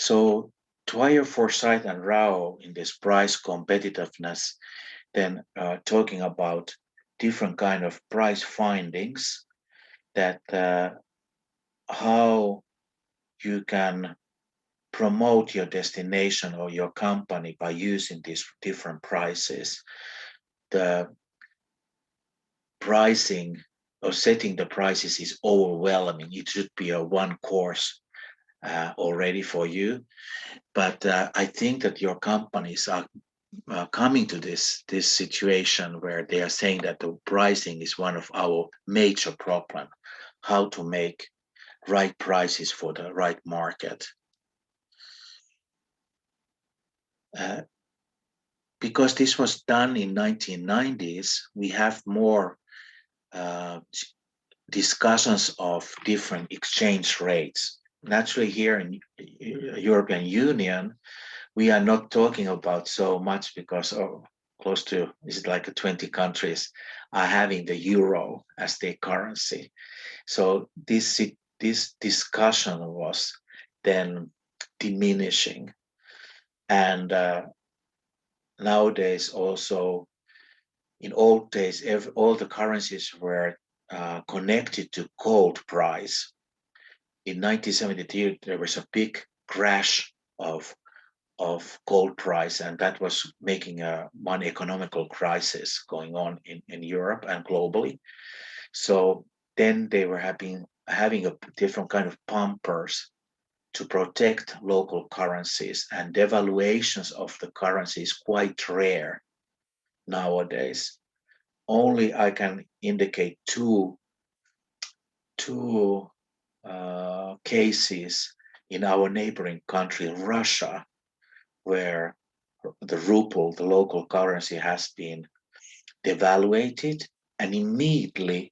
So Dwyer, Forsyth, and Rao in this price competitiveness, then talking about different kind of price findings that how you can promote your destination or your company by using these different prices. The pricing or setting the prices is overwhelming. It should be a one course already for you. But I think that your companies are coming to this situation where they are saying that the pricing is one of our major problem. How to make right prices for the right market. Because this was done in 1990s, we have more discussions of different exchange rates. Naturally, here in European Union, we are not talking about so much because close to, is it like 20 countries are having the euro as their currency. So this discussion was then diminishing. And nowadays also, in old days, all the currencies were connected to gold price. In 1973, there was a big crash of gold price, and that was making one economical crisis going on in Europe and globally. So then they were having a different kind of pumpers to protect local currencies, and devaluations of the currency is quite rare nowadays. Only I can indicate two cases in our neighboring country, Russia, where the ruble, the local currency, has been devaluated, and immediately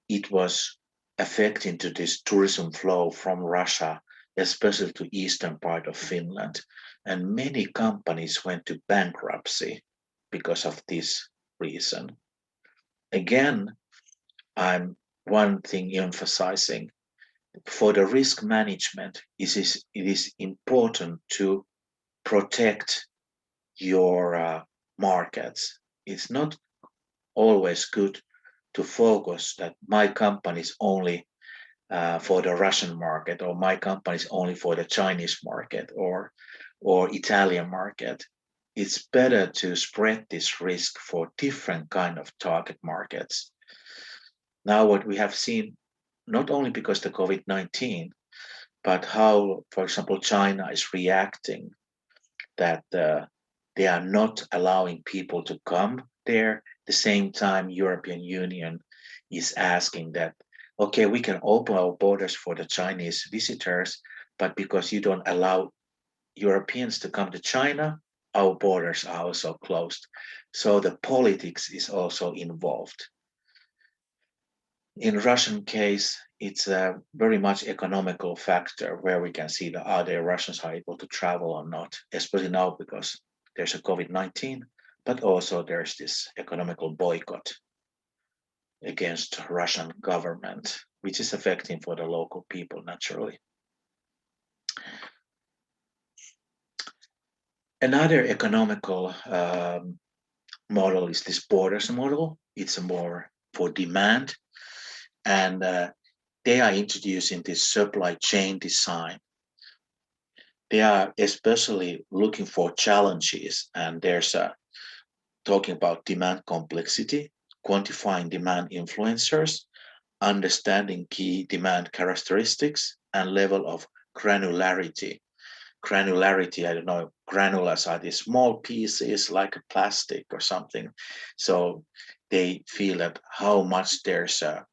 it was affecting to this tourism flow from Russia, especially to eastern part of Finland. And many companies went to bankruptcy because of this reason. Again, I'm one thing emphasizing for the risk management, it is important to protect your markets. It's not always good to focus that my company is only for the Russian market, or my company is only for the Chinese market, or Italian market. It's better to spread this risk for different kind of target markets. Now, what we have seen, not only because the COVID-19, but how, for example, China is reacting, that they are not allowing people to come there. At the same time, European Union is asking that, okay, we can open our borders for the Chinese visitors, but because you don't allow Europeans to come to China, our borders are also closed. So the politics is also involved. In Russian case, it's a very much economical factor where we can see that are the Russians are able to travel or not, especially now because there's a COVID-19, but also there's this economical boycott against Russian government, which is affecting for the local people naturally. Another economical model is this borders model. It's more for demand, and they are introducing this supply chain design. They are especially looking for challenges, and there's talking about demand complexity, quantifying demand influencers, understanding key demand characteristics, and level of granularity. Granularity, I don't know, granules are these small pieces like a plastic or something. So they feel that how much there's a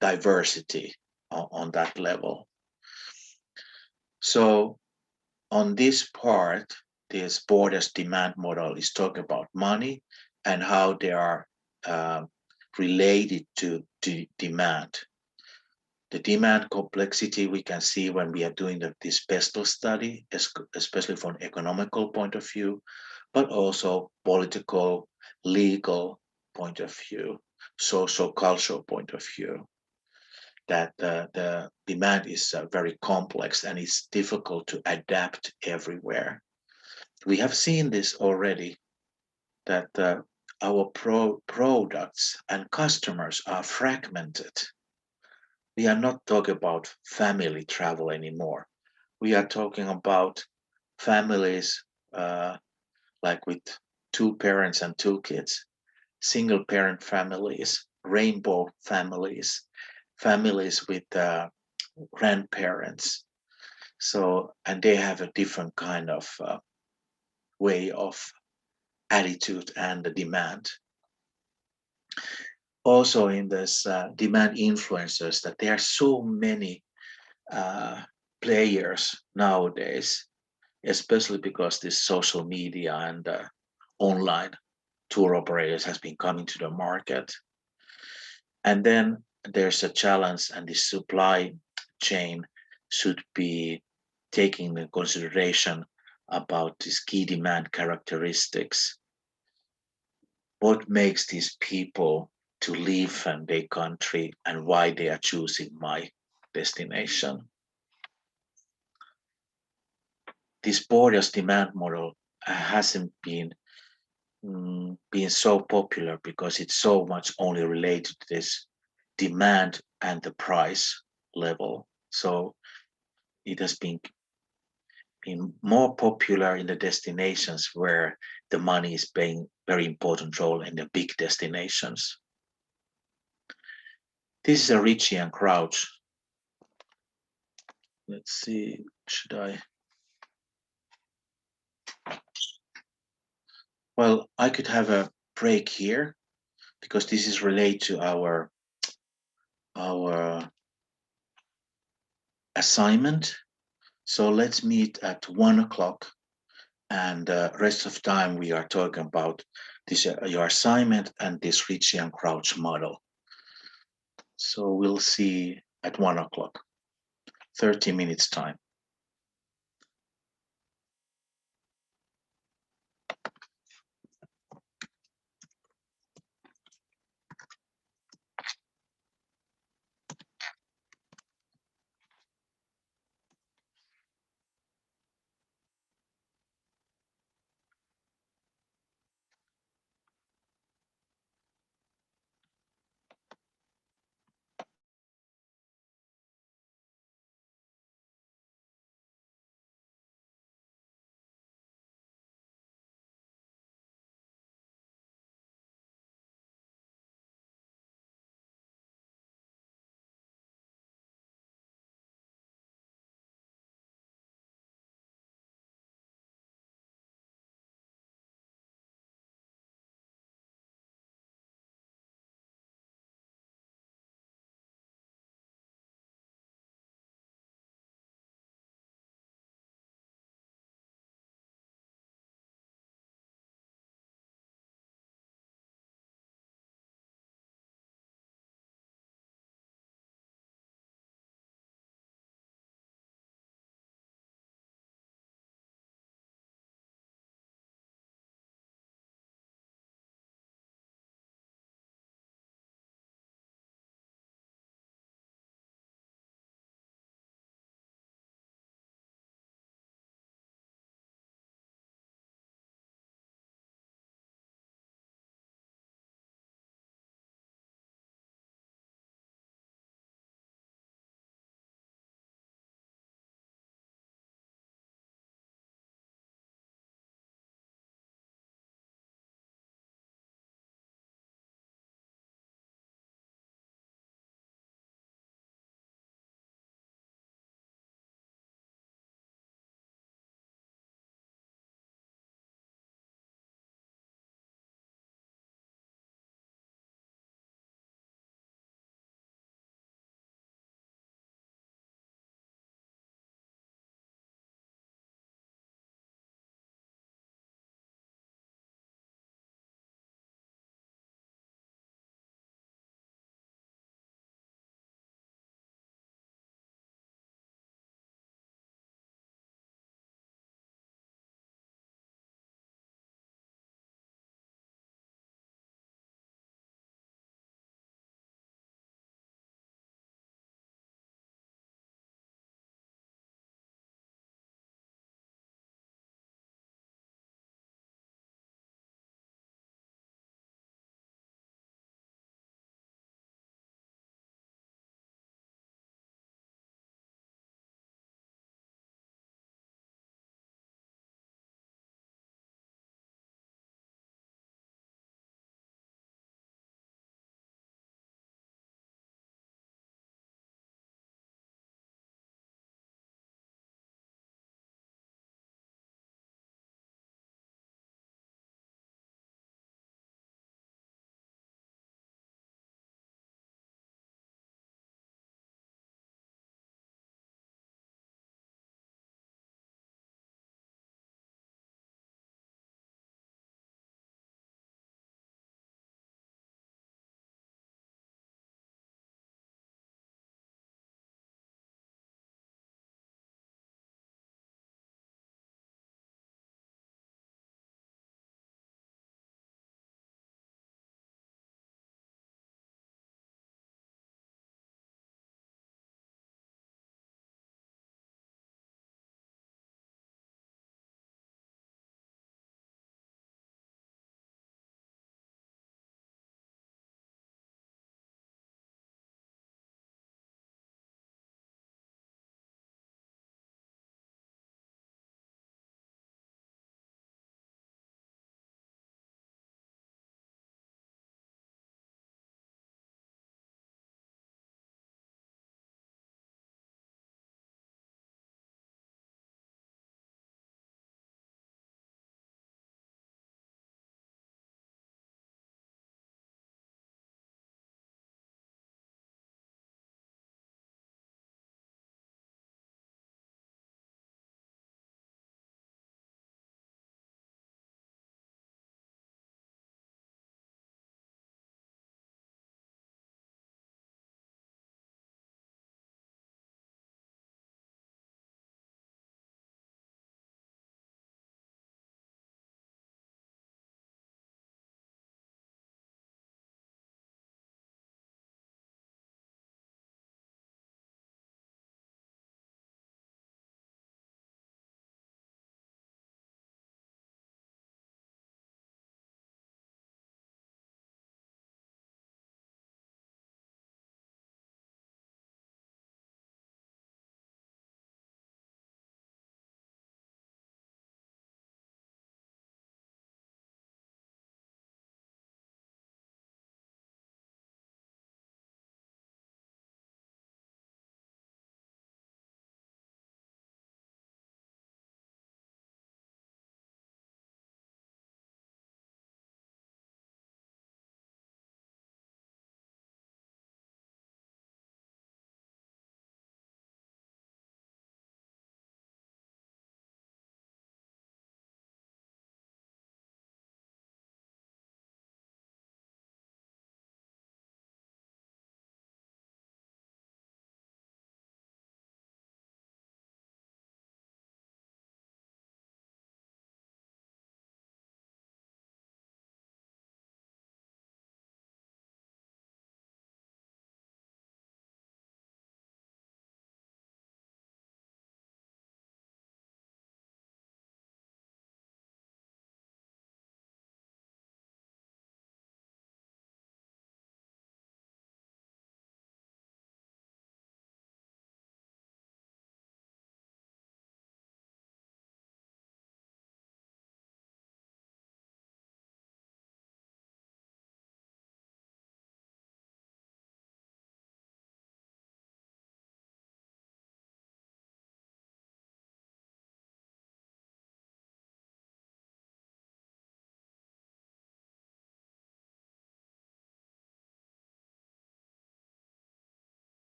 diversity on that level. So on this part, this borders demand model is talking about money and how they are related to demand. The demand complexity we can see when we are doing this PESTEL study, especially from an economical point of view, but also political, legal point of view, social, cultural point of view. that the demand is very complex and it's difficult to adapt everywhere. We have seen this already that our products and customers are fragmented. We are not talking about family travel anymore. We are talking about families like with two parents and two kids, single parent families, rainbow families, families with grandparents. So, and they have a different kind of way of attitude and the demand. Also, in this demand influencers, that there are so many uh, players nowadays, especially because this social media and online tour operators has been coming to the market. And then there's a challenge, and the supply chain should be taking into consideration about these key demand characteristics. What makes these people to live in their country and why they are choosing my destination? This borders demand model hasn't been so popular because it's so much only related to this demand and the price level. So it has been more popular in the destinations where the money is playing very important role in the big destinations. This is a Ritchie and Crouch. Let's see, should I? Well, I could have a break here because this is related to our assignment. So let's meet at 1 o'clock, and the rest of time we are talking about this your assignment and this Ritchie and Crouch model. So we'll see at 1 o'clock, 30 minutes time.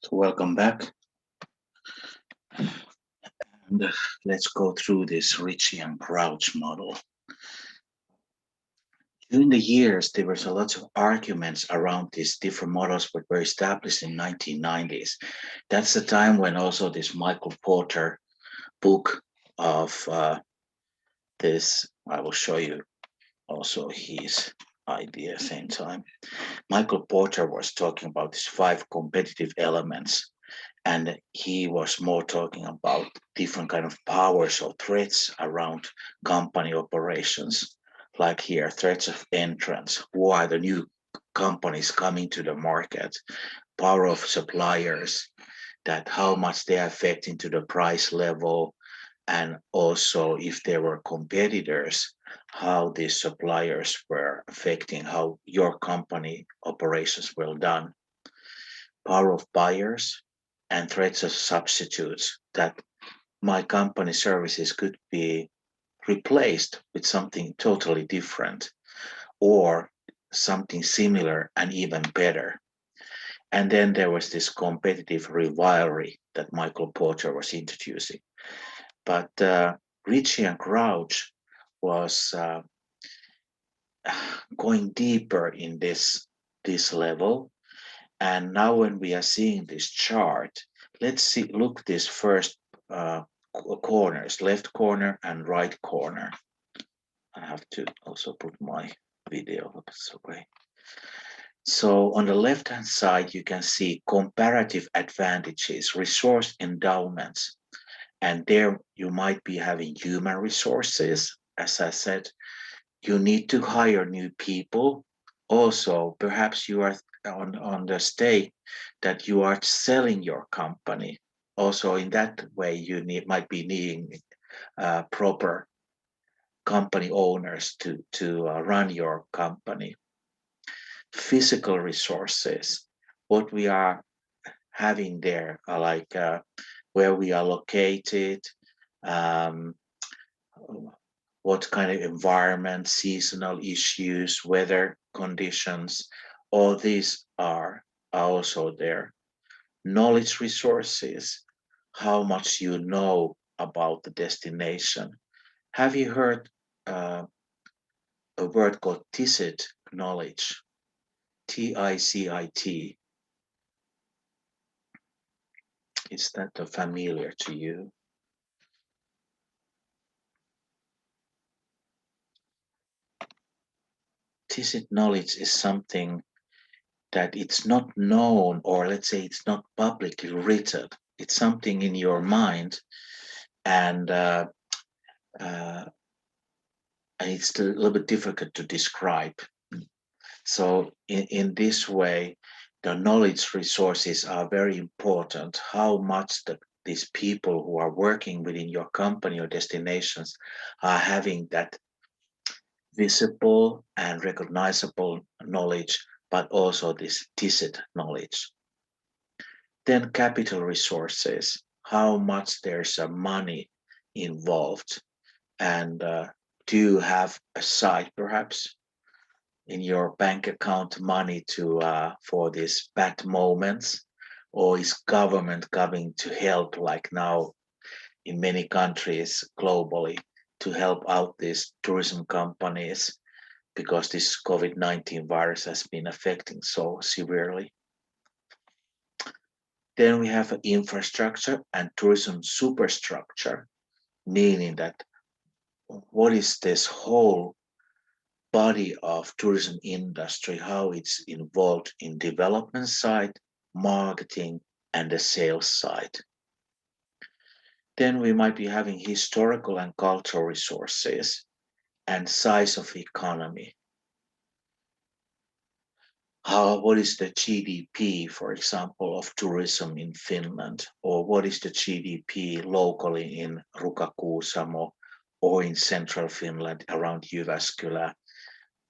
So welcome back. And let's go through this Ritchie and Crouch model. During the years, there was a lot of arguments around these different models that were established in 1990s. That's the time when also this Michael Porter book of this, I will show you also his idea same time. Michael Porter was talking about these 5 competitive elements, and he was more talking about different kind of powers or threats around company operations, like here threats of entrance, who are the new companies coming to the market, power of suppliers, that how much they are affecting to the price level, and also if there were competitors, how these suppliers were affecting how your company operations were done, power of buyers, and threats of substitutes, that my company services could be replaced with something totally different or something similar and even better. And then there was this competitive rivalry that Michael Porter was introducing. But Ritchie and Crouch was going deeper in this level. And now when we are seeing this chart, let's look this first corners, left corner and right corner. I have to also put my video up, okay. So on the left-hand side, you can see comparative advantages, resource endowments, and there you might be having human resources. As I said, you need to hire new people. Also, perhaps you are on the state that you are selling your company. Also, in that way, you might be needing proper company owners to run your company. Physical resources, what we are having there are like where we are located, um, what kind of environment, seasonal issues, weather conditions, all these are also there. Knowledge resources, how much you know about the destination. Have you heard a word called TICIT knowledge? TICIT. Is that familiar to you? TICIT knowledge is something that it's not known, or let's say it's not publicly written. It's something in your mind, and uh, it's a little bit difficult to describe. So in this way, the knowledge resources are very important. How much these people who are working within your company or destinations are having that visible and recognizable knowledge, but also this TICIT knowledge. Then capital resources, how much there's money involved, and do you have aside perhaps in your bank account money to for these bad moments, or is government coming to help like now in many countries globally to help out these tourism companies because this COVID-19 virus has been affecting so severely. Then we have infrastructure and tourism superstructure, meaning that what is this whole body of tourism industry, how it's involved in development side, marketing, and the sales side. Then we might be having historical and cultural resources and size of economy. What is the GDP, for example, of tourism in Finland, or what is the GDP locally in Rukakuusamo or in central Finland around Jyväskylä,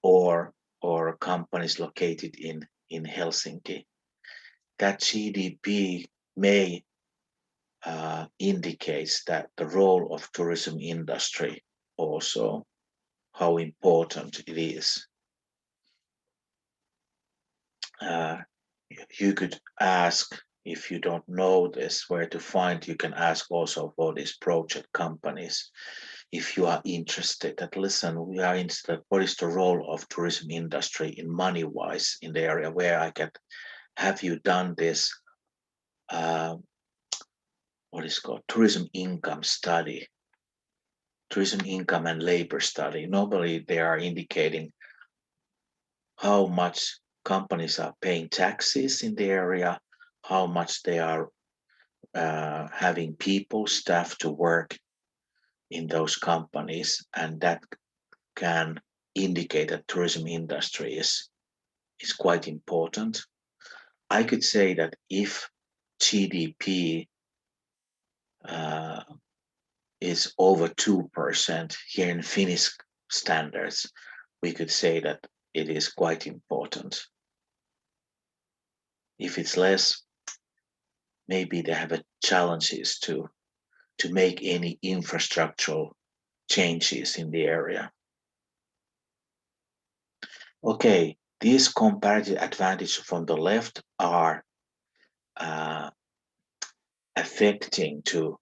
or companies located in Helsinki. That GDP may indicates that the role of tourism industry also, how important it is. You could ask If you don't know this, where to find, you can ask also for these project companies. If you are interested, that listen, we are interested, what is the role of tourism industry in money-wise in the area where I can, have you done this, uh, what is called tourism income study, tourism income and labor study. Normally they are indicating how much companies are paying taxes in the area, how much they are having people, staff to work in those companies, and that can indicate that tourism industry is quite important. I could say that if GDP uh, is over 2% here in Finnish standards, we could say that it is quite important. If it's less, maybe they have challenges to make any infrastructural changes in the area. Okay, these comparative advantages from the left are uh, affecting to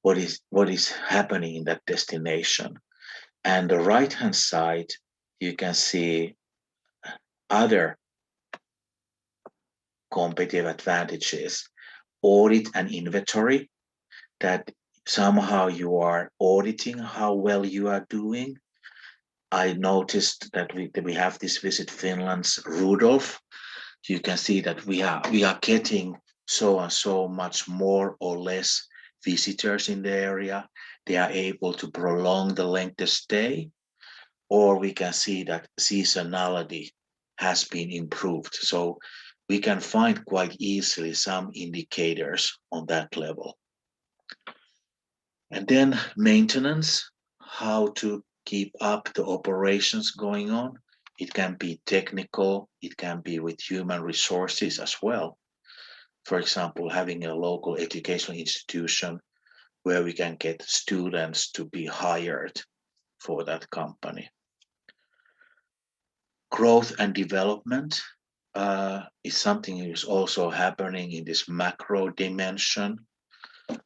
what is happening in that destination. And the right hand side, you can see other competitive advantages, audit and inventory, that somehow you are auditing how well you are doing. I noticed that we have this Visit Finland's Rudolph. You can see that we are getting so and so much more or less visitors in the area. They are able to prolong the length of stay, or we can see that seasonality has been improved. So we can find quite easily some indicators on that level. And then maintenance, how to keep up the operations going on. It can be technical, it can be with human resources as well. For example, having a local educational institution where we can get students to be hired for that company. Growth and development is something that is also happening in this macro dimension,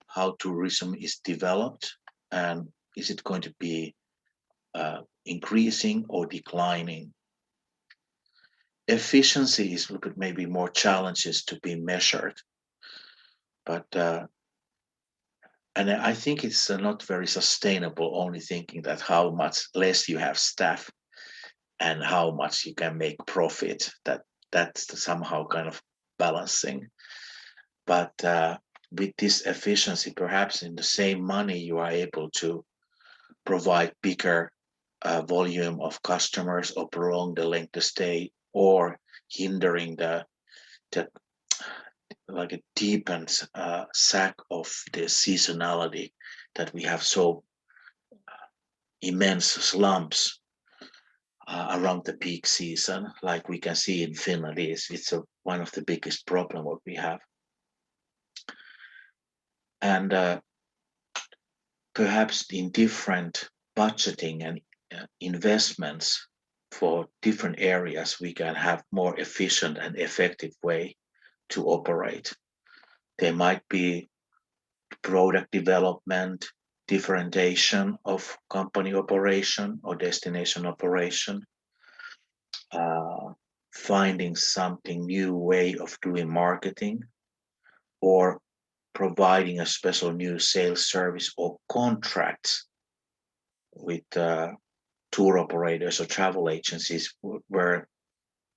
how tourism is developed, and is it going to be increasing or declining. Efficiency is a little bit maybe more challenges to be measured, but and I think it's not very sustainable only thinking that how much less you have staff and how much you can make profit. That's somehow kind of balancing. But with this efficiency, perhaps in the same money, you are able to provide bigger volume of customers or prolong the length of stay or hindering the like a deepened sack of the seasonality that we have so immense slumps around the peak season, like we can see in Finland. It's one of the biggest problem what we have, and perhaps in different budgeting and investments for different areas, we can have more efficient and effective way to operate. There might be product development, differentiation of company operation or destination operation, uh, finding something new way of doing marketing, or providing a special new sales service or contracts with tour operators or travel agencies were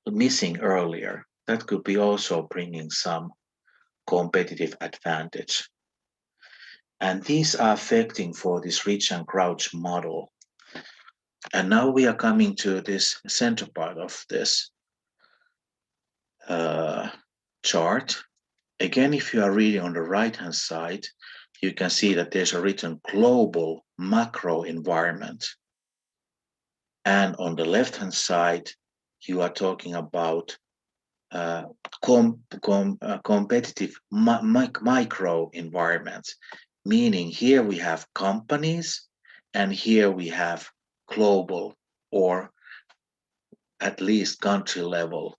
missing earlier. That could be also bringing some competitive advantage. And these are affecting for this reach and crouch model. And now we are coming to this center part of this chart. Again, if you are reading on the right-hand side, you can see that there's a written global macro environment. And on the left-hand side, you are talking about competitive micro environments, meaning here we have companies and here we have global or at least country level,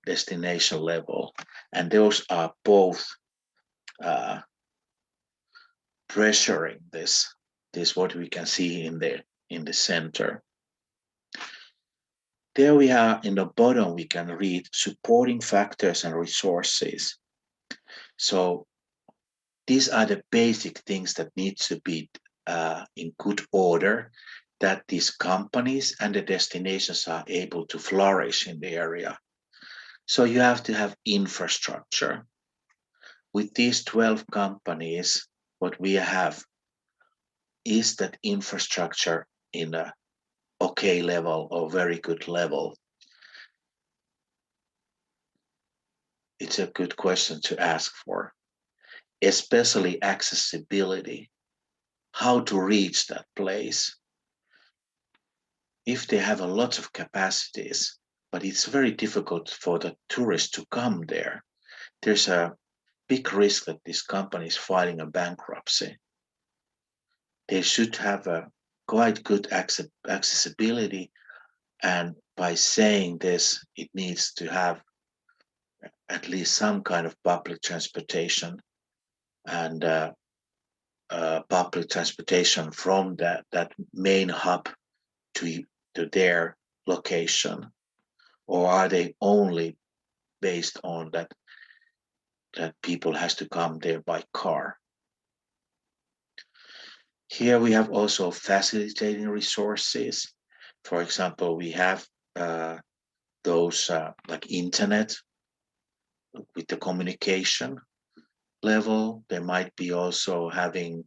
destination level. And those are both uh, pressuring this what we can see in the center. There we are in the bottom, we can read supporting factors and resources. So these are the basic things that need to be in good order, that these companies and the destinations are able to flourish in the area. So you have to have infrastructure. With these 12 companies, what we have is that infrastructure in a okay level or very good level. It's a good question to ask for, especially accessibility, how to reach that place. If they have a lot of capacities, but it's very difficult for the tourists to come there, there's a big risk that this company is filing a bankruptcy. They should have a quite good accessibility, and by saying this, it needs to have at least some kind of public transportation, and public transportation from that main hub to their location, or are they only based on that people has to come there by car? Here we have also facilitating resources. For example, we have those like internet with the communication level. They might be also having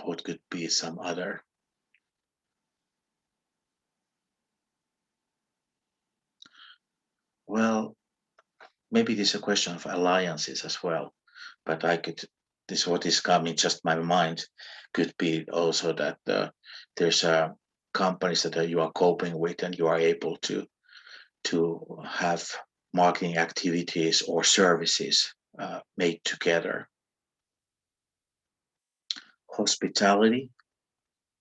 what could be some other. Well, maybe this is a question of alliances as well, but I could, this what is coming just my mind, could be also that there's companies that you are coping with, and you are able to have marketing activities or services made together. Hospitality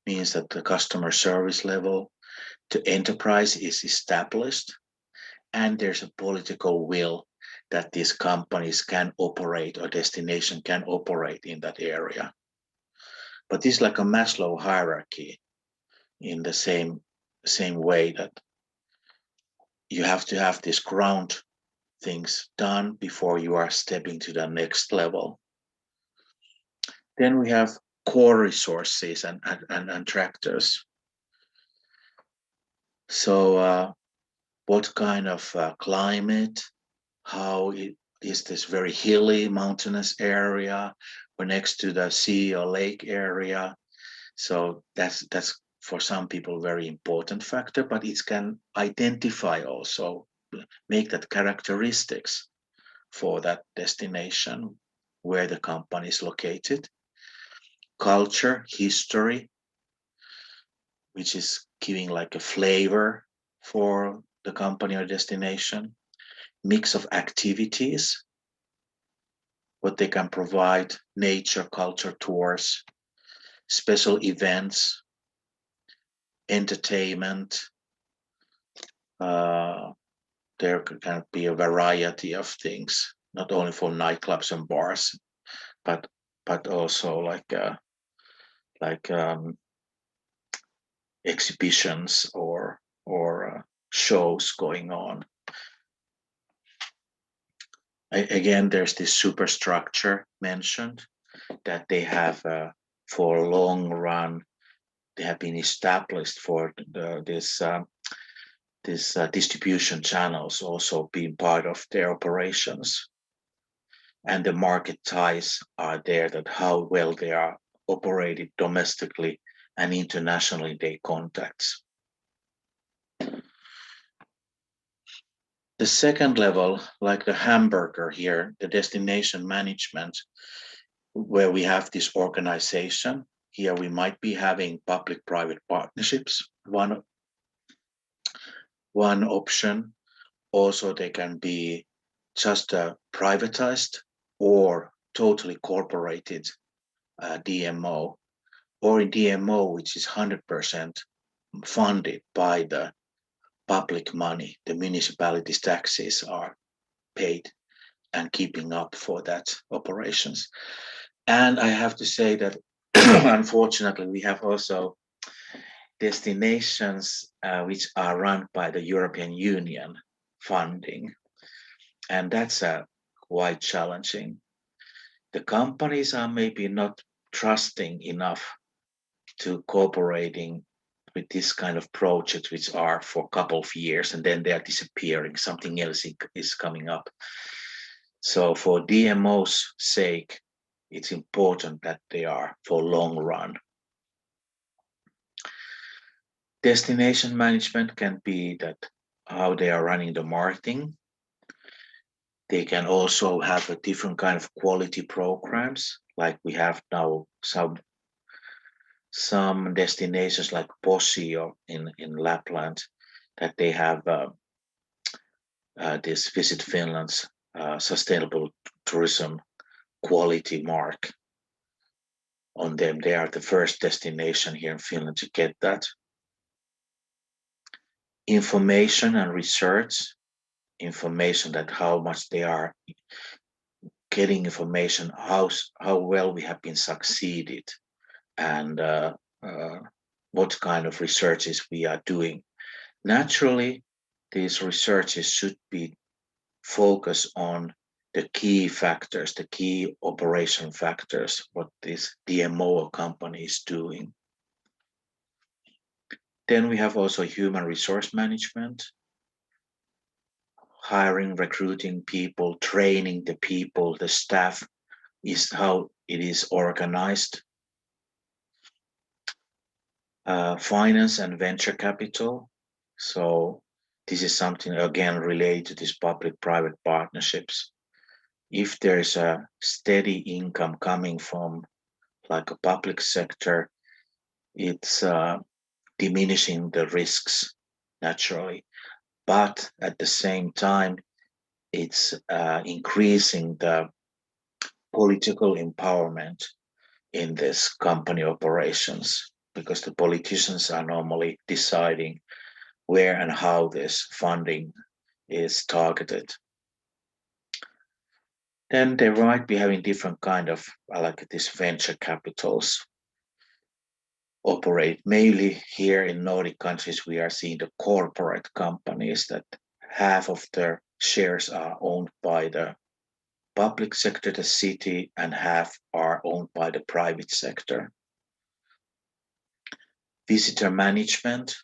means that the customer service level to enterprise is established, and there's a political will that these companies can operate, or destination can operate in that area. But it's like a Maslow hierarchy, in the same way that you have to have these ground things done before you are stepping to the next level. Then we have core resources and tractors. So what kind of climate, how is this very hilly, mountainous area, or next to the sea or lake area? So that's for some people very important factor, but it can identify also, make that characteristics for that destination where the company is located. Culture, history, which is giving like a flavor for the company or destination. Mix of activities, what they can provide, nature, culture tours, special events, entertainment. There can be a variety of things, not only for nightclubs and bars, but also like exhibitions or shows going on. Again, there's this superstructure mentioned, that they have for a long run. They have been established for this distribution channels also being part of their operations, and the market ties are there, that how well they are operated domestically and internationally, they contacts. The second level, like the hamburger here, the destination management, where we have this organization. Here we might be having public-private partnerships, one option. Also, they can be just privatized or totally corporated DMO, or a DMO which is 100% funded by the public money. The municipalities' taxes are paid and keeping up for that operations. And I have to say that unfortunately, we have also destinations which are run by the European Union funding, and that's quite challenging. The companies are maybe not trusting enough to cooperating with this kind of projects, which are for a couple of years and then they are disappearing. Something else is coming up. So for DMO's sake, it's important that they are for long run. Destination management can be that how they are running the marketing. They can also have a different kind of quality programs, like we have now some destinations like Posio in Lapland, that they have this Visit Finland's sustainable tourism quality mark on them. They are the first destination here in Finland to get that. Information and research, information that how much they are getting information, how well we have been succeeded, and what kind of researches we are doing. Naturally, these researches should be focused on the key factors, the key operation factors, what this DMO company is doing. Then we have also human resource management, hiring, recruiting people, training the people, the staff, is how it is organized. Finance and venture capital. So this is something again related to these public-private partnerships. If there's a steady income coming from like a public sector, it's diminishing the risks naturally. But at the same time, it's increasing the political empowerment in this company operations, because the politicians are normally deciding where and how this funding is targeted. Then they might be having different kind of like these venture capitals operate. Mainly here in Nordic countries, we are seeing the corporate companies that half of their shares are owned by the public sector, the city, and half are owned by the private sector. Visitor management,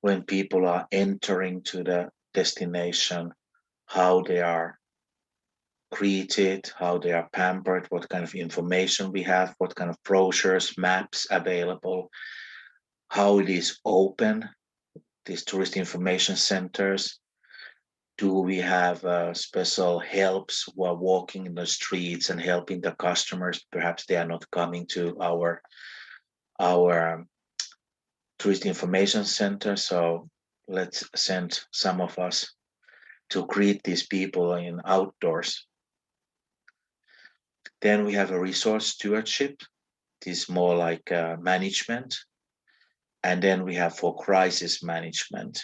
when people are entering to the destination, how they are greeted, how they are pampered, what kind of information we have, what kind of brochures, maps available, how it is open, these tourist information centers. Do we have special helps while walking in the streets and helping the customers? Perhaps they are not coming to our tourist information center, so let's send some of us to greet these people in outdoors. Then we have a resource stewardship. This is more like management. And then we have for crisis management.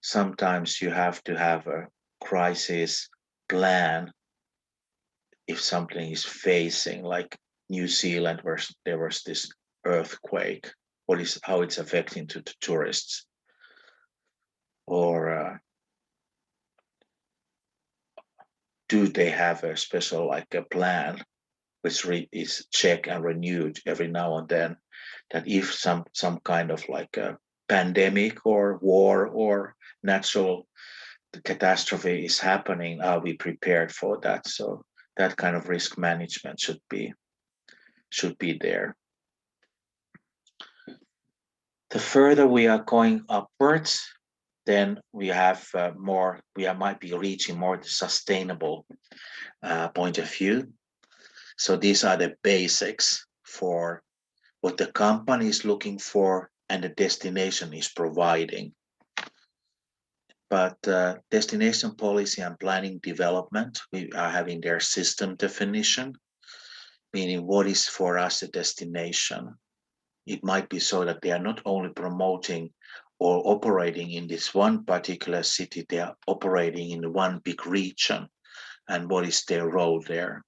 Sometimes you have to have a crisis plan if something is facing, like New Zealand, where there was this earthquake, how it's affecting to the tourists, or do they have a special like a plan which is checked and renewed every now and then, that if some kind of like a pandemic or war or natural catastrophe is happening, are we prepared for that? So that kind of risk management should be there. The further we are going upwards, then we have might be reaching more the sustainable point of view. So these are the basics for what the company is looking for and the destination is providing. But destination policy and planning development, we are having their system definition, meaning what is for us a destination. It might be so that they are not only promoting or operating in this one particular city. They are operating in one big region, and what is their role there.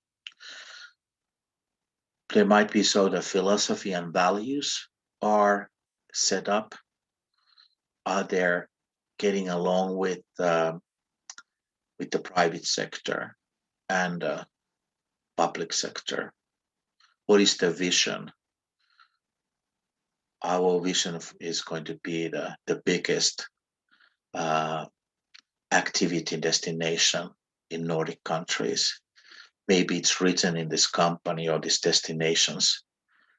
There might be so the philosophy and values are set up. Are they getting along with the private sector and public sector? What is the vision? Our vision is going to be the biggest activity destination in Nordic countries. Maybe it's written in this company or this destination's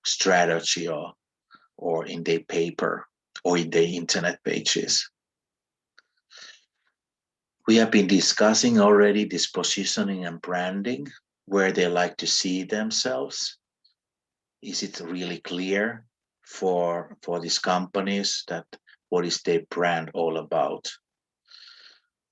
strategy or in their paper or in their internet pages. We have been discussing already this positioning and branding, where they like to see themselves. Is it really clear for these companies that what is their brand all about?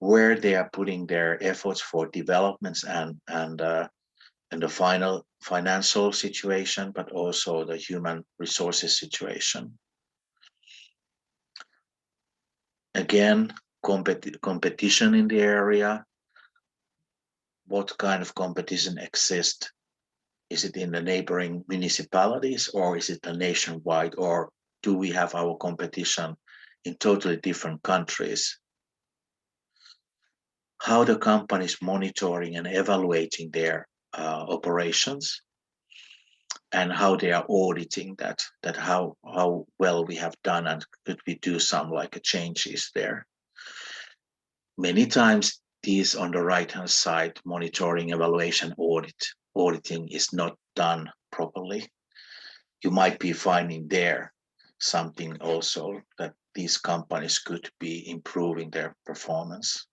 Where they are putting their efforts for developments and the final financial situation, but also the human resources situation. Again, competition in the area. What kind of competition exists? Is it in the neighboring municipalities, or is it a nationwide, or do we have our competition in totally different countries? How the company is monitoring and evaluating their operations, and how they are auditing that how well we have done, and could we do some changes there. Many times these on the right hand side, monitoring, evaluation, auditing is not done properly. You might be finding there something also that these companies could be improving their performance.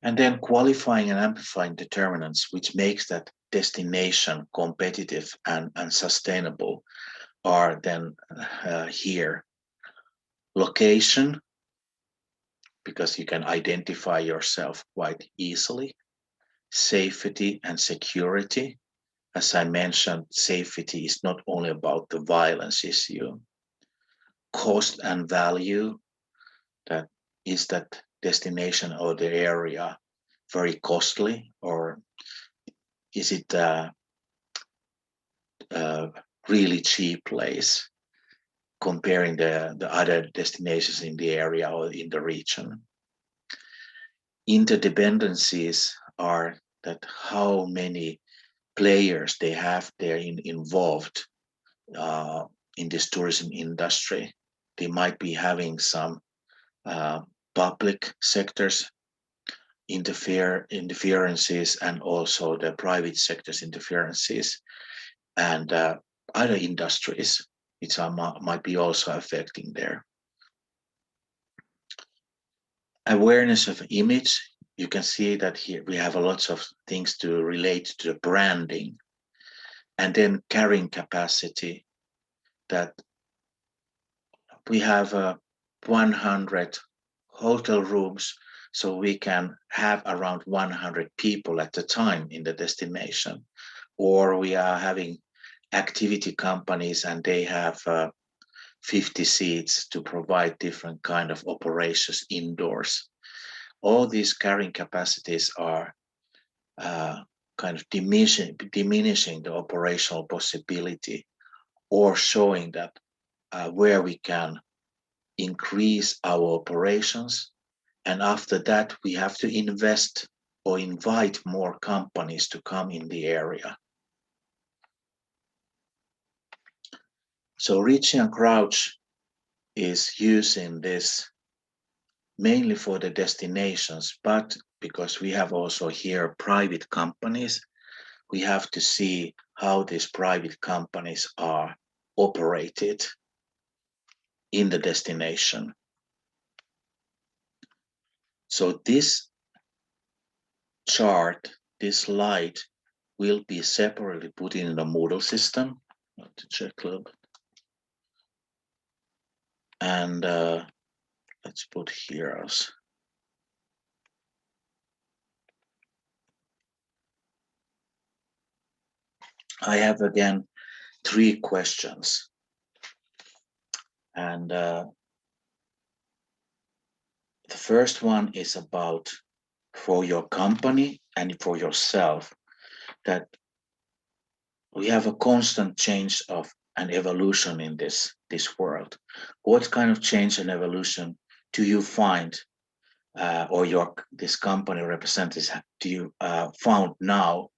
And then qualifying and amplifying determinants, which makes that destination competitive and sustainable, are then here. Location, because you can identify yourself quite easily. Safety and security. As I mentioned, safety is not only about the violence issue. Cost and value, that is that destination or the area very costly, or is it a really cheap place comparing the other destinations in the area or in the region? Interdependencies are that how many players they have there involved in this tourism industry. They might be having some public sectors interferences, and also the private sector's interferences, and other industries which might be also affecting there. Awareness of image. You can see that here we have a lot of things to relate to the branding, and then carrying capacity, that we have 100 hotel rooms, so we can have around 100 people at a time in the destination. Or we are having activity companies and they have 50 seats to provide different kind of operations indoors. All these carrying capacities are kind of diminishing the operational possibility, or showing that where we can increase our operations, and after that we have to invest or invite more companies to come in the area. So Ritchie and Crouch is using this mainly for the destinations, but because we have also here private companies, we have to see how these private companies are operated in the destination. So this chart, this slide, will be separately put in the Moodle system. To check a little bit. And let's put here as I have again 3 questions. And the first one is about for your company and for yourself, that we have a constant change of an evolution in this world. What kind of change and evolution do you find, or your this company representatives do you found now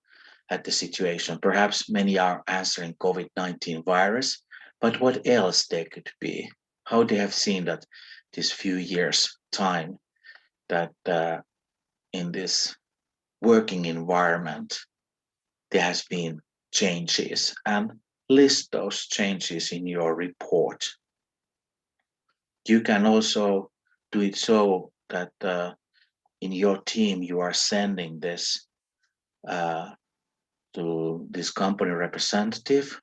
at the situation? Perhaps many are answering COVID-19 virus, but what else there could be? How they have seen that this few years time that in this working environment there has been changes, and list those changes in your report. You can also do it so that in your team you are sending this uh, to this company representative,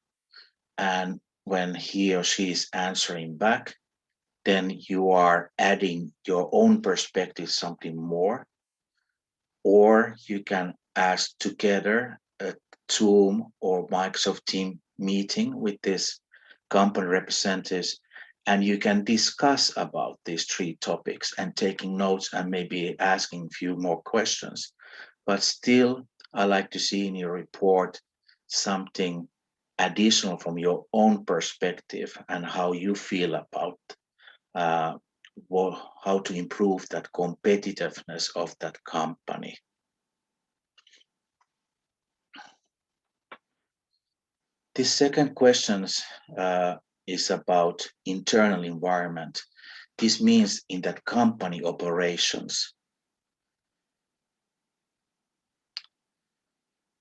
and when he or she is answering back, then you are adding your own perspective, something more, or you can ask together a Zoom or Microsoft Team meeting with this company representatives, and you can discuss about these three topics and taking notes and maybe asking a few more questions. But still, I like to see in your report something additional from your own perspective and how you feel about uh, how to improve that competitiveness of that company. This second question is about internal environment. This means in that company operations,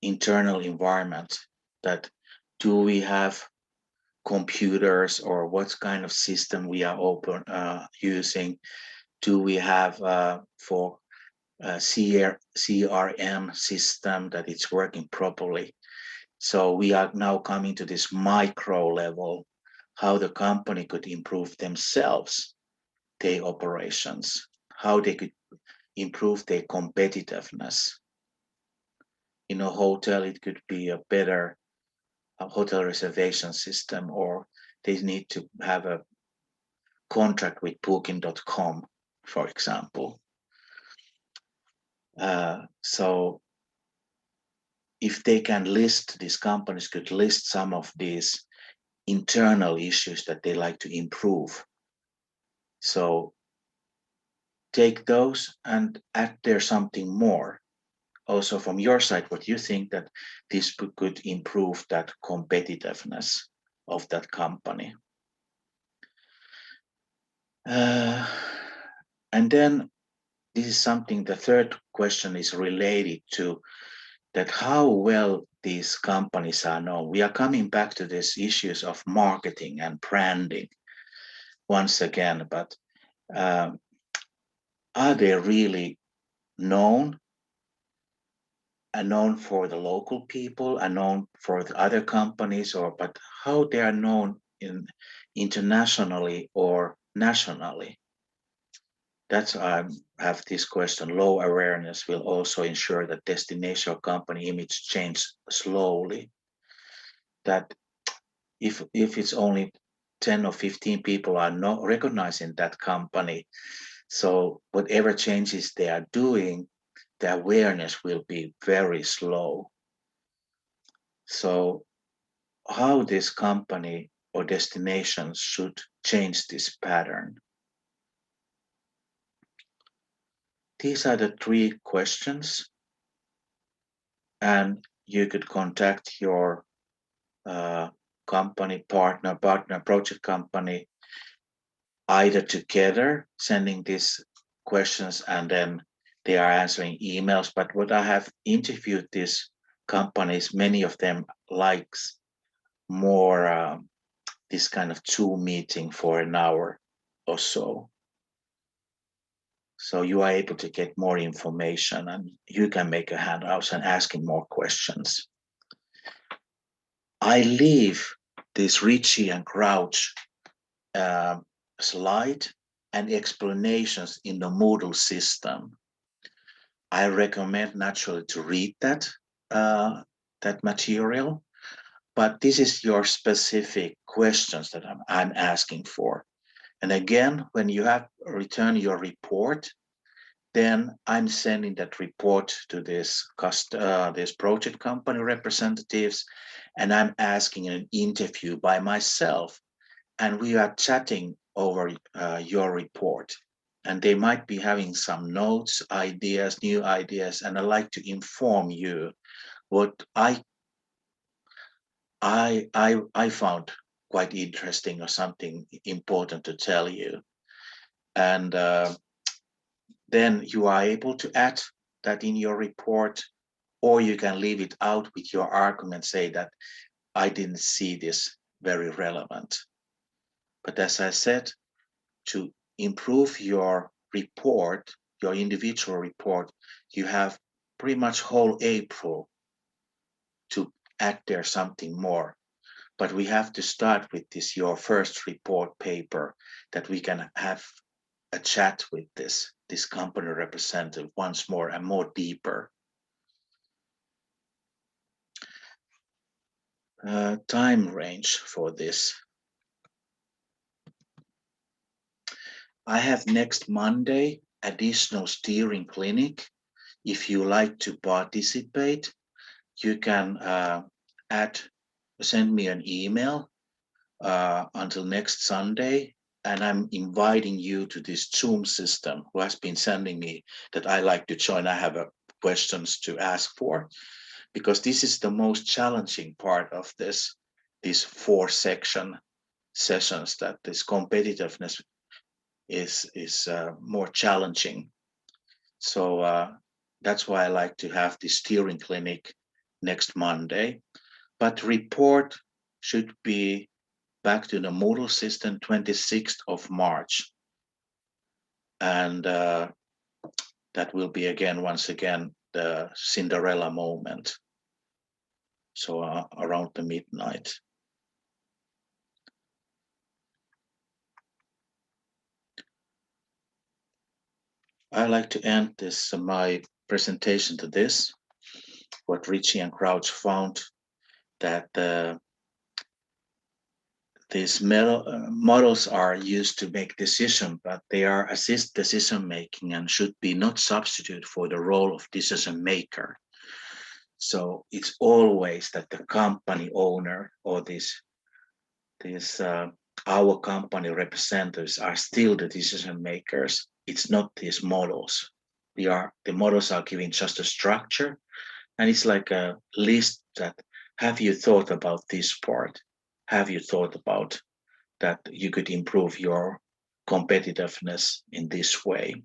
internal environment, that do we have computers or what kind of system we are using? Do we have for CRM system that it's working properly? So we are now coming to this micro level, how the company could improve themselves, their operations, how they could improve their competitiveness. In a hotel, it could be a better hotel reservation system, or they need to have a contract with booking.com, for example. So if they can list, these companies could list some of these internal issues that they like to improve. So take those and add there something more. Also from your side, what you think that this could improve that competitiveness of that company. And then this is something, the third question is related to that how well these companies are known. We are coming back to these issues of marketing and branding once again, but are they really known and known for the local people and known for the other companies, or but how they are known internationally or nationally? That's I have this question. Low awareness will also ensure that destination or company image change slowly. That if it's only 10 or 15 people are not recognizing that company, so whatever changes they are doing, the awareness will be very slow. So how this company or destination should change this pattern? These are the three questions, and you could contact your company partner, project company, either together, sending these questions, and then they are answering emails. But what I have interviewed these companies, many of them likes more this kind of Zoom meeting for an hour or so. So you are able to get more information and you can make a handout and asking more questions. I leave this Ritchie and Crouch slide and explanations in the Moodle system. I recommend naturally to read that material, but this is your specific questions that I'm asking for. And again, when you have returned your report, then I'm sending that report to this project company representatives, and I'm asking an interview by myself, and we are chatting over your report. And they might be having some notes, ideas, new ideas, and I'd like to inform you what I found quite interesting or something important to tell you. And then you are able to add that in your report, or you can leave it out with your argument, say that I didn't see this very relevant. But as I said, to improve your report, your individual report, you have pretty much whole April to add there something more. But we have to start with this, your first report paper, that we can have a chat with this company representative once more and more deeper. Time range for this. I have next Monday additional steering clinic. If you like to participate, you can send me an email until next Sunday, and I'm inviting you to this Zoom system who has been sending me that I like to join. I have questions to ask for, because this is the most challenging part of these 4 sessions, that this competitiveness is more challenging. So that's why I like to have the steering clinic next Monday. But report should be back to the Moodle system 26th of March. And that will be once again, the Cinderella moment. So around the midnight. I like to end my presentation to this, what Ritchie and Crouch found, that these models are used to make decisions, but they are assist decision making and should be not substitute for the role of decision maker. So it's always that the company owner or our company representatives are still the decision makers. It's not these models. The models are giving just a structure, and it's like a list that, have you thought about this part? Have you thought about that you could improve your competitiveness in this way?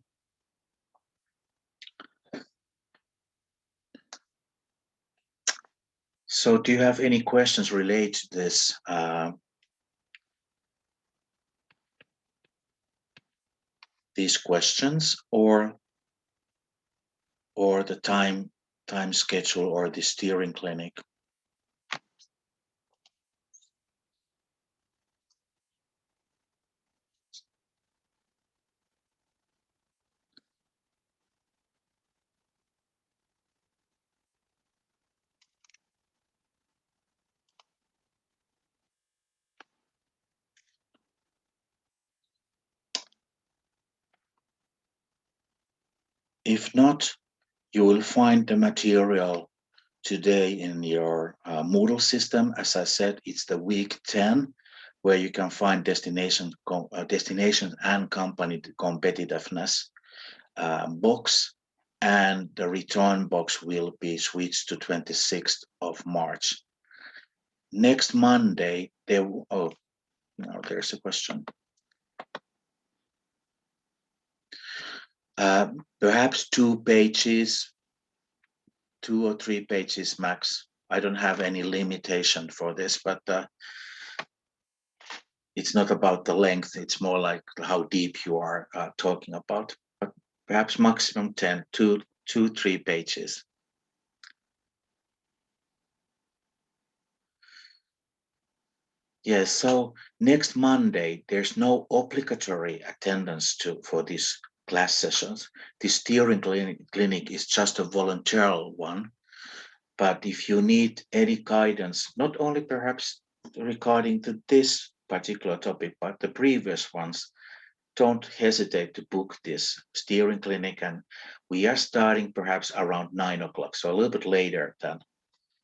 So do you have any questions related to this? These questions, or the time schedule, or the steering clinic? If not, you will find the material today in your Moodle system. As I said, it's the week 10, where you can find destination and company competitiveness box, and the return box will be switched to 26th of March. Next Monday, there's a question. Perhaps 2 pages, 2 or 3 pages max. I don't have any limitation for this, but it's not about the length. It's more like how deep you are talking about. But perhaps maximum 10, 2, 3 pages. Yes, so next Monday, there's no obligatory attendance for these class sessions. The steering clinic is just a voluntary one. But if you need any guidance, not only perhaps regarding to this particular topic, but the previous ones, don't hesitate to book this steering clinic, and we are starting perhaps around 9 o'clock, so a little bit later than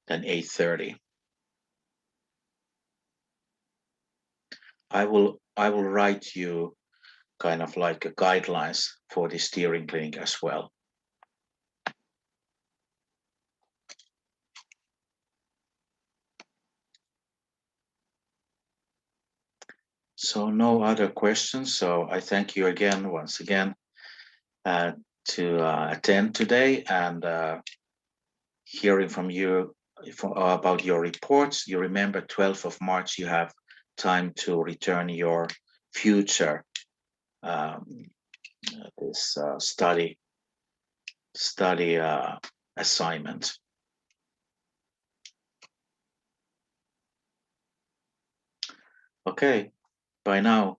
8:30. I will write you kind of like a guidelines for the steering clinic as well. So no other questions. So I thank you again, once again, to attend today, and hearing from you about your reports. You remember 12th of March, you have time to return your future this study assignment. Okay, bye now.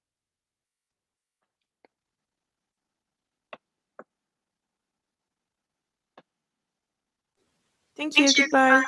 Thank you. Goodbye.